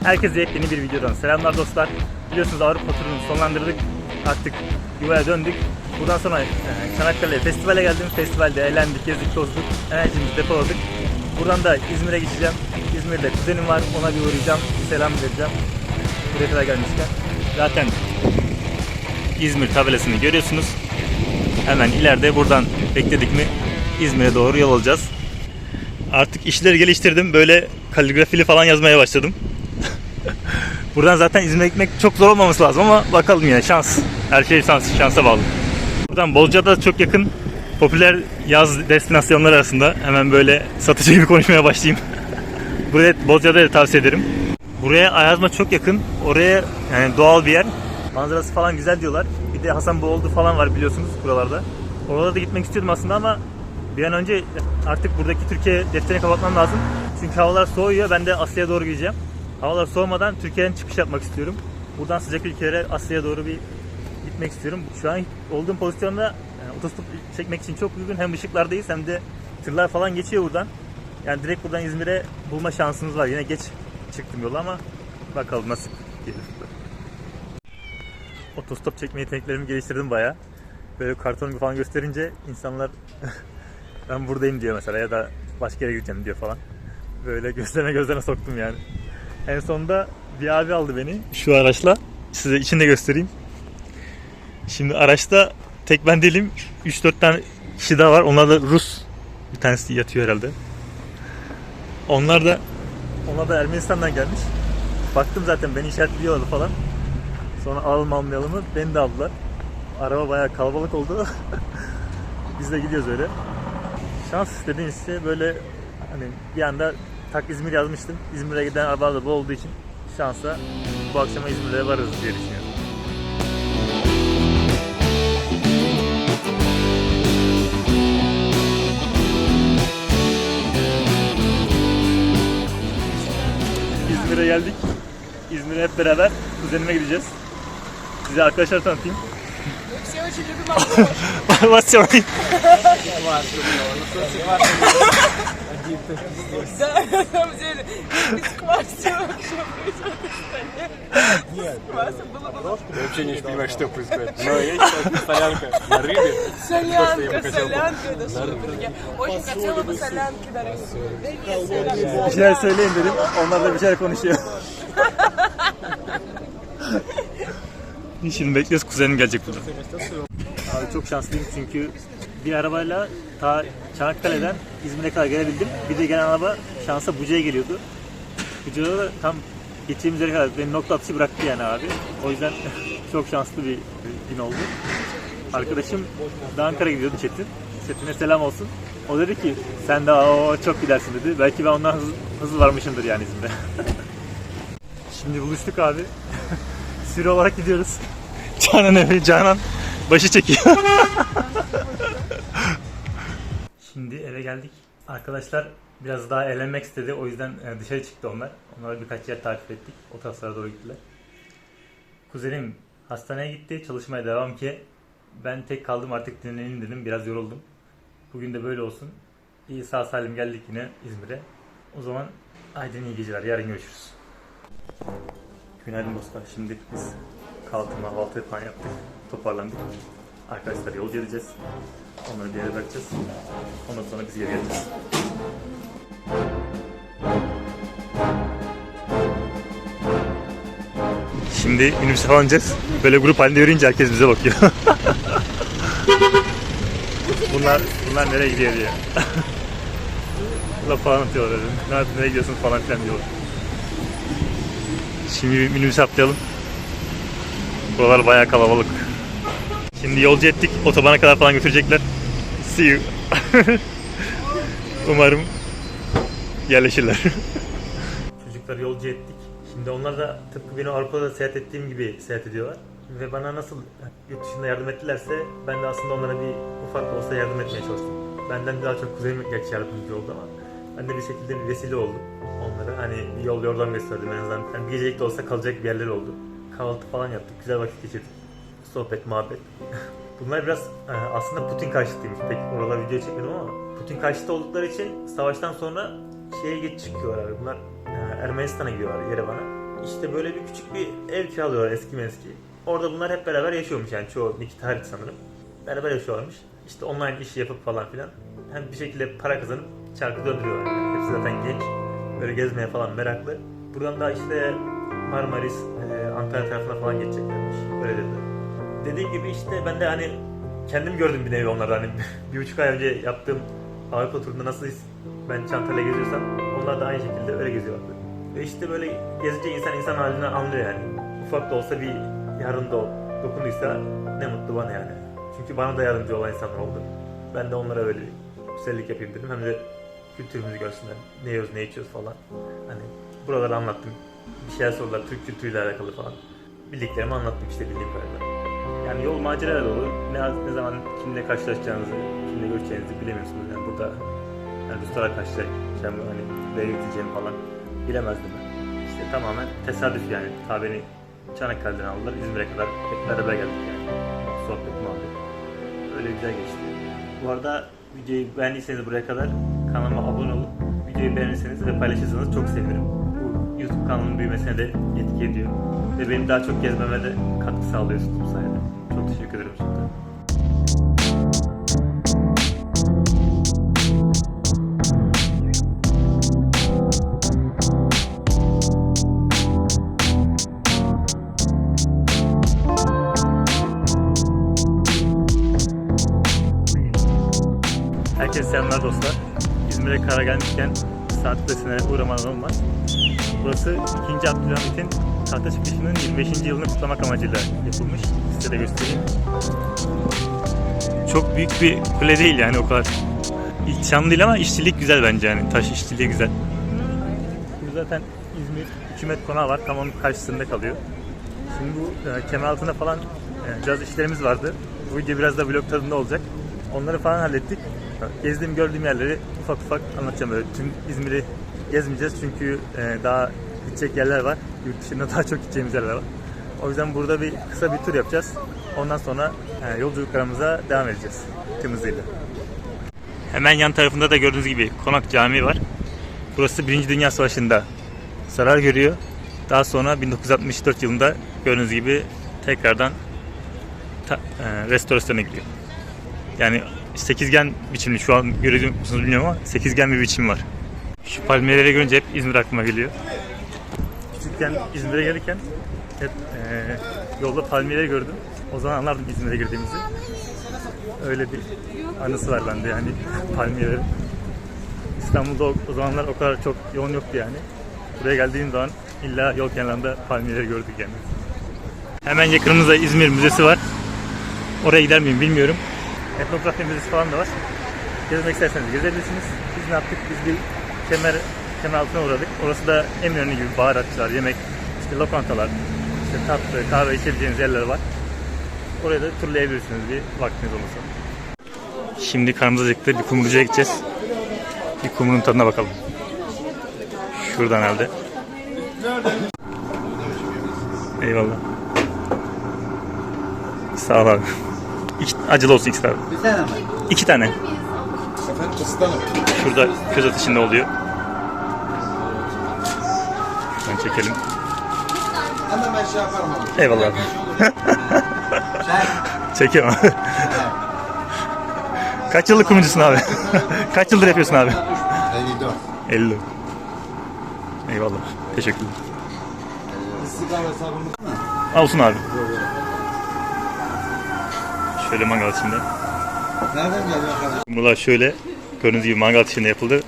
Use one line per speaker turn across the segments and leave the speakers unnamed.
Herkese yepyeni bir videodan selamlar dostlar. Biliyorsunuz Avrupa turunu sonlandırdık. Artık yuvaya döndük. Buradan sonra Çanakkale Festival'e geldim. Festivalde eğlendik, gezdik, tozduk. Enerjimizi depoladık. Buradan da İzmir'e gideceğim. İzmir'de kuzenim var. Ona bir uğrayacağım. Bir selam vereceğim. Buraya kadar gelmişken. Zaten İzmir tabelasını görüyorsunuz. Hemen ileride buradan bekledik mi İzmir'e doğru yol alacağız. Artık işleri geliştirdim. Böyle kaligrafili falan yazmaya başladım. Buradan zaten İzmir'e gitmek çok zor olmaması lazım ama bakalım yine şans. Her şey şansa bağlı. Buradan Bozcaada çok yakın popüler yaz destinasyonları arasında. Hemen böyle satıcı gibi konuşmaya başlayayım. Buraya Bozcaada'yı da tavsiye ederim. Buraya Ayazma çok yakın. Oraya yani doğal bir yer. Manzarası falan güzel diyorlar. Bir de Hasanboğuldu falan var biliyorsunuz buralarda. Oralara da gitmek istiyordum aslında ama bir an önce artık buradaki Türkiye defterini kapatmam lazım. Çünkü havalar soğuyor. Ben de Asya'ya doğru gideceğim. Havalar soğumadan Türkiye'den çıkış yapmak istiyorum. Buradan sıcak ülkelere, Asya'ya doğru bir gitmek istiyorum. Şu an olduğum pozisyonda yani otostop çekmek için çok uygun. Hem ışıklardayız hem de tırlar falan geçiyor buradan. Yani direkt buradan İzmir'e bulma şansınız var. Yine geç çıktım yola ama bakalım nasıl gelir. Otostop çekme yeteneklerimi geliştirdim bayağı. Böyle karton falan gösterince insanlar ben buradayım diyor mesela ya da başka yere gideceğim diyor falan. Böyle gözlerine soktum yani. En sonunda bir abi aldı beni şu araçla. Size içinde göstereyim. Şimdi araçta tek ben değilim. 3-4 tane kişi daha var. Onlar da Rus. Bir tanesi yatıyor herhalde. Onlar da Ermenistan'dan gelmiş. Baktım zaten beni işaretliyorlardı falan. Sonra almayalım mı? Beni de aldılar. Araba bayağı kalabalık oldu. Biz de gidiyoruz öyle. Şans dediğiniz şey böyle hani bir anda tak İzmir yazmıştım. İzmir'e giden arabalar da bu olduğu için şansa bu akşama İzmir'e varırız diye düşünüyorum. İzmir'e geldik. İzmir'e hep beraber kuzenime gideceğiz. Size arkadaşlar tanıtayım.
Все очень любим Артур.
What's your name?
Да, на самом деле, без кваса вообще происходит в стране. Нет. С квасом было бы лучше.
Я вообще не понимаю, что происходит. Но есть солянка на рыбе.
Солянка, это супер. Я очень хотела бы солянки на рыбе.
Bir şeyler söyleyin dedim. Onlar da bir şeyler konuşuyor. Şimdi bekliyoruz, kuzenim gelecek burada. Abi çok şanslıyım çünkü bir arabayla ta Çanakkale'den İzmir'e kadar gelebildim. Bir de gelen araba şansa Buca'ya geliyordu. Buca'da da tam geçeceğimiz yere kadar beni nokta atışı bıraktı yani abi. O yüzden çok şanslı bir gün oldu. Arkadaşım da Ankara'ya gidiyordu Çetin. Çetin'e selam olsun. O dedi ki sen de çok gidersin dedi. Belki ben ondan hızlı varmışımdır yani İzmir'e. Şimdi buluştuk abi. Sürü olarak gidiyoruz. Canan başı çekiyor. Şimdi eve geldik. Arkadaşlar biraz daha eğlenmek istedi. O yüzden dışarı çıktı onlar. Onlara birkaç yer tarif ettik. O taraflara doğru gittiler. Kuzenim hastaneye gitti. Çalışmaya devam ki. Ben tek kaldım artık dinleneyim dedim. Biraz yoruldum. Bugün de böyle olsun. İyi sağ salim geldik yine İzmir'e. O zaman aydın iyi geceler. Yarın görüşürüz. Günaydın dostlar. Şimdi biz kahvaltı falan yaptık. Toparlandık. Arkadaşlar yolcu edeceğiz. Onları bir yere bırakacağız. Ondan sonra biz geri geleceğiz. Şimdi minibüse falan ineceğiz. Böyle grup halinde yürüyünce herkes bize bakıyor. bunlar nereye gidiyor diye. Laf falan atıyorlar öyle. Nereye gidiyorsun falan filan diyorlar. Şimdi bir minibüse atlayalım. Buralar bayağı kalabalık. Şimdi yolcu ettik. Otobana kadar falan götürecekler. See you. Umarım yerleşirler. Çocukları yolcu ettik. Şimdi onlar da tıpkı benim Avrupa'da seyahat ettiğim gibi seyahat ediyorlar. Ve bana nasıl yurt dışında yardım ettilerse ben de aslında onlara bir ufak da olsa yardım etmeye çalıştım. Benden daha çok kuzenim gerçi yardımcı oldu ama ben de bir şekilde bir vesile oldum onlara. Hani bir yol yordam gösterdim en azından. Yani bir gecelik de olsa kalacak bir yerler oldu. Kahvaltı falan yaptık, güzel vakit geçirdik. Sohbet, muhabbet. Bunlar biraz aslında Putin karşıtıymış. Pek oralar video çekmedim ama Putin karşıtı oldukları için savaştan sonra şeye geç çıkıyorlar abi. Bunlar Ermenistan'a gidiyorlar Yerevan'a. İşte böyle bir küçük bir ev kiralıyorlar eski meski. Orada bunlar hep beraber yaşıyormuş yani çoğu Nikit hariç sanırım. Beraber yaşıyorlarmış. İşte online iş yapıp falan filan. Hem bir şekilde para kazanıp çarkı döndürüyorlar. Yani. Hepsi zaten genç. Böyle gezmeye falan meraklı. Buradan da işte Marmaris, Antalya tarafına falan geçeceklermiş. Öyle dediler. Dediğim gibi işte ben de hani kendim gördüm bir nevi onlarda. Hani 1,5 ay önce yaptığım Avrupa turunda nasıl ben çantayla geziyorsam onlar da aynı şekilde öyle geziyorlardı. Ve işte böyle gezince insan halini anlıyor yani. Ufak da olsa bir yardımda dokunduysa ne mutlu bana yani. Çünkü bana da yardımcı olan insanlar oldu. Ben de onlara öyle güzellik yapayım dedim. Hem de kültürümüzü görsünler. Ne yiyoruz, ne içiyoruz falan. Hani buraları anlattım. Bir şeyler sordular Türk kültürüyle alakalı falan. Bildiklerimi anlattım işte bildiğim kadarıyla. Yani yol macera dolu. Ne zaman kimle karşılaşacağınızı, kimle görüşeceğinizi bilemiyorsunuz. Yani burada yani Ruslarla karşılaşacağım, hani nereye gideceğimi falan bilemezdim ben. İşte tamamen tesadüf yani. Ta beni Çanakkale'den aldılar. İzmir'e kadar hep beraber geldik yani. Sohbet, muhabbet. Öyle güzel geçti. Bu arada videoyu beğendiyseniz buraya kadar kanalıma abone olup videoyu beğenirseniz ve paylaşırsanız çok sevinirim. Bu YouTube kanalının büyümesine de etki ediyor. Ve benim daha çok gezmeme de katkı sağlıyorsunuz bu sayede. Çok teşekkür ederim şimdiden. Herkese selamlar dostlar. İzmir'e kara gelmişken Saat Kulesi'ne uğramadan olmaz. Burası 2. Abdülhamit'in tahta çıkışının 25. yılını kutlamak amacıyla yapılmış. Size de göstereyim. Çok büyük bir kule değil yani o kadar. İhtişamlı değil ama işçilik güzel bence yani. Taş işçiliği güzel. Bu zaten İzmir Hükümet Konağı var. Tam onun karşısında kalıyor. Şimdi bu Kemeraltı'nda falan biraz işlerimiz vardı. Bu video biraz da vlog tadında olacak. Onları falan hallettik. Gezdiğim, gördüğüm yerleri ufak ufak anlatacağım. Böyle tüm İzmir'i gezmeyeceğiz çünkü daha gidecek yerler var. Yurt dışında daha çok gideceğimiz yerler var. O yüzden burada bir kısa bir tur yapacağız. Ondan sonra yolculuklarımıza devam edeceğiz tüm hızıyla. Hemen yan tarafında da gördüğünüz gibi Konak Camii var. Burası 1. Dünya Savaşı'nda zarar görüyor. Daha sonra 1964 yılında gördüğünüz gibi tekrardan restorasyona gidiyor. Yani sekizgen biçimli, şu an görüyor musunuz bilmiyorum ama sekizgen bir biçim var. Şu palmiyeleri görünce hep İzmir aklıma geliyor. Küçükken İzmir'e gelirken hep yolda palmiyeleri gördüm. O zaman anlardım İzmir'e girdiğimizi. Öyle bir anısı var bende yani palmiyelerin. İstanbul'da o zamanlar o kadar çok yoğun yoktu yani. Buraya geldiğim zaman illa yol kenarında palmiyeleri gördük yani. Hemen yakınımızda İzmir Müzesi var. Oraya gider miyim bilmiyorum. Etnografya müzesi falan da var. Gezmek isterseniz gezebilirsiniz. Biz ne yaptık? Biz bir Kemeraltı'na uğradık. Orası da Eminönü gibi baharatçılar, yemek, işte lokantalar, işte tatlı, kahve içebileceğiniz yerler var. Oraya da turlayabilirsiniz bir vaktiniz olursa. Şimdi karnımız acıktı. Bir kumrucuya gideceğiz. Bir kumrunun tadına bakalım. Şuradan herhalde. Eyvallah. Sağ ol abi. Acılı olsun ikisi abi.
Bir tane mi?
2 tane.
Efendim ısıtalım.
Şurada köz ateşinde oluyor. Şuradan çekelim.
Hemen ben şey yaparım abi.
Eyvallah abi.
Sen?
Çekiyorum abi. Kaç yıllık kumrucusun abi? Kaç yıldır yapıyorsun abi?
54.
50. Eyvallah. Teşekkürler.
İstiklal hesabımız mı?
Olsun abi. Şöyle mangal içinde.
Nereden geliyor kardeşim?
Kumrular şöyle gördüğünüz gibi mangal içinde yapıldı.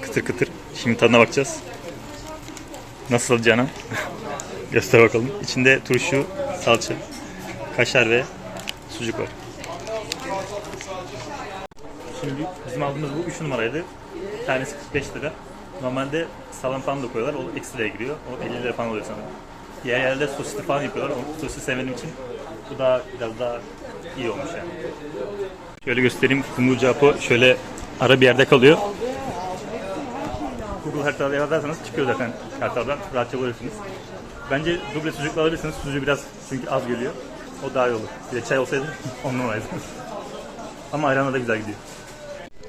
Kıtır kıtır. Şimdi tadına bakacağız. Nasıl canım? Göster bakalım. İçinde turşu, salça, kaşar ve sucuk var. Şimdi bizim aldığımız bu 3 numaraydı. Tanesi 45 lira. Normalde salam falan da koyuyorlar. O ekstraya giriyor. O 50 lira falan oluyor sanırım. Diğer yerde sosisli falan yapıyorlar. O sosisi sevmediğim için bu da biraz daha iyi olmuş yani. Şöyle göstereyim. Kumrucu Apo şöyle ara bir yerde kalıyor. Google haritada yazarsanız çıkıyor zaten haritadan. Rahatça buluyorsunuz. Bence duble sucukla alabilirsiniz. Sucuğu biraz çünkü az geliyor. O daha iyi olur. Bir de çay olsaydı 10 numaraydı. Ama ayranla da güzel gidiyor.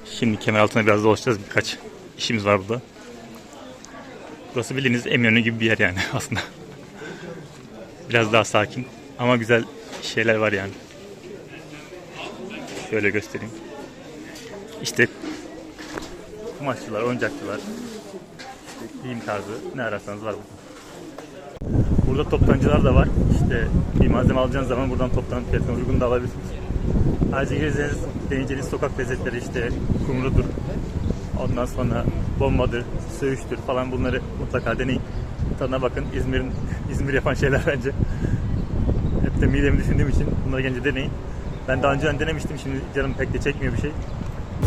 Şimdi Kemeraltı'na biraz dolaşacağız. Birkaç işimiz var burada. Burası bildiğiniz Eminönü gibi bir yer yani aslında. Biraz daha sakin ama güzel şeyler var yani. Şöyle göstereyim. İşte kumaşçılar, oyuncakçılar, işte giyim tarzı ne ararsanız var burada. Burada toptancılar da var. İşte bir malzeme alacağınız zaman buradan toptan fiyatına uygun da alabilirsiniz. Ayrıca geleceğiniz, deneyeceğiniz sokak lezzetleri işte kumrudur. Ondan sonra bombadır, söğüştür falan bunları mutlaka deneyin. Tadına bakın. İzmir yapan şeyler bence. Hep de midemi düşündüğüm için bunları gelince deneyin. Ben daha önce denemiştim. Şimdi canım pek de çekmiyor bir şey.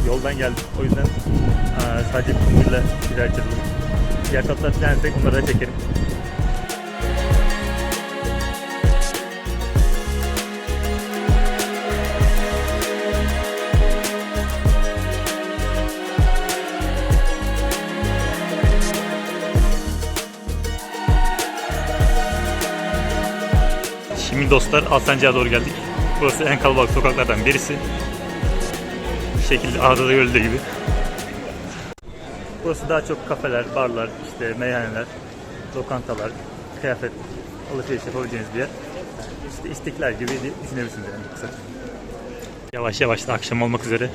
Yoldan geldim. O yüzden sadece kumruyla birer çırpıldım. Diğer tatlar falan etsek onları da çekerim. Şimdi dostlar Alsancak'a doğru geldik. Burası en kalabalık sokaklardan birisi. Bu şekilde ağda da görüldüğü gibi. Burası daha çok kafeler, barlar, işte meyhaneler, lokantalar, kıyafet, alışveriş yapabileceğiniz bir yer. İşte İstiklal gibi düşünebilirsiniz yani kısaca. Yavaş yavaş da akşam olmak üzere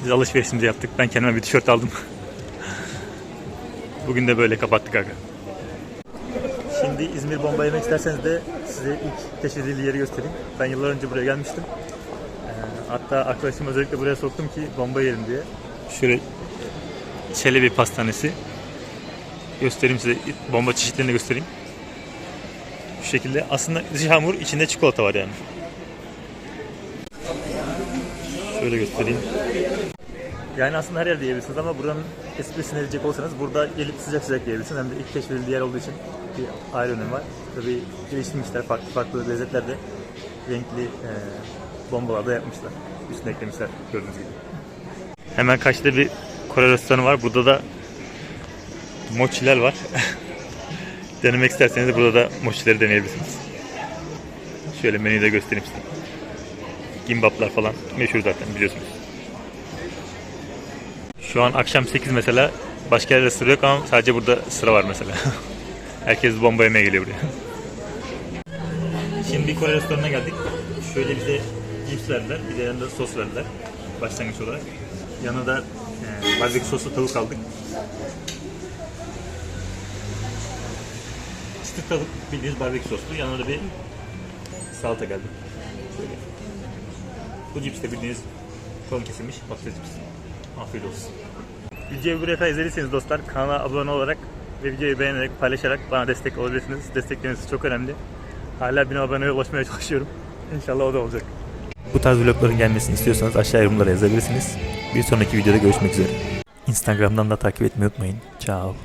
biz alışverişimizi yaptık. Ben kendime bir tişört aldım. Bugün de böyle kapattık aga. Şimdi İzmir bomba yemek isterseniz de size ilk keşfedildiği yeri göstereyim. Ben yıllar önce buraya gelmiştim. Hatta arkadaşımı özellikle buraya soktum ki bomba yiyelim diye. Şöyle Çelebi pastanesi. Göstereyim size, bomba çeşitlerini göstereyim. Şu şekilde aslında dışı hamur, içinde çikolata var yani. Şöyle göstereyim. Yani aslında her yerde yiyebilirsiniz ama buranın esprisine edecek olsanız burada gelip sıcak sıcak yiyebilirsiniz. Hem de ilk keşfedildiği yer olduğu için bir ayrı önemi var. Tabii geliştirmişler, farklı lezzetlerde renkli bombalar da yapmışlar. Üstüne eklemişler gördüğünüz gibi. Hemen karşıda bir Kore restoranı var. Burada da mochiler var. Denemek isterseniz de burada da mochileri deneyebilirsiniz. Şöyle menüyü de göstereyim size. Gimbaplar falan meşhur zaten biliyorsunuz. Şu an akşam 8 mesela. Başka yerde sıra yok ama sadece burada sıra var mesela. Herkes bomba yemeye geliyor buraya. Şimdi Kore restoranına geldik. Şöyle bize cips verdiler. Bir de yanında sos verdiler. Başlangıç olarak. Yanına da barbekü soslu tavuk aldık. Çıtır tavuk bildiğiniz barbekü soslu. Yanına da bir salata geldi. Şöyle. Bu cips de bildiğiniz kalın kesilmiş patates cips. Afiyet olsun. Videoyu buraya kadar izlediyseniz dostlar kanala abone olarak ve videoyu beğenerek paylaşarak bana destek olabilirsiniz. Destekleriniz çok önemli. Hala 1000 aboneye ulaşmaya çalışıyorum. İnşallah o da olacak. Bu tarz vlogların gelmesini istiyorsanız aşağı yorumlara yazabilirsiniz. Bir sonraki videoda görüşmek üzere. Instagram'dan da takip etmeyi unutmayın. Ciao.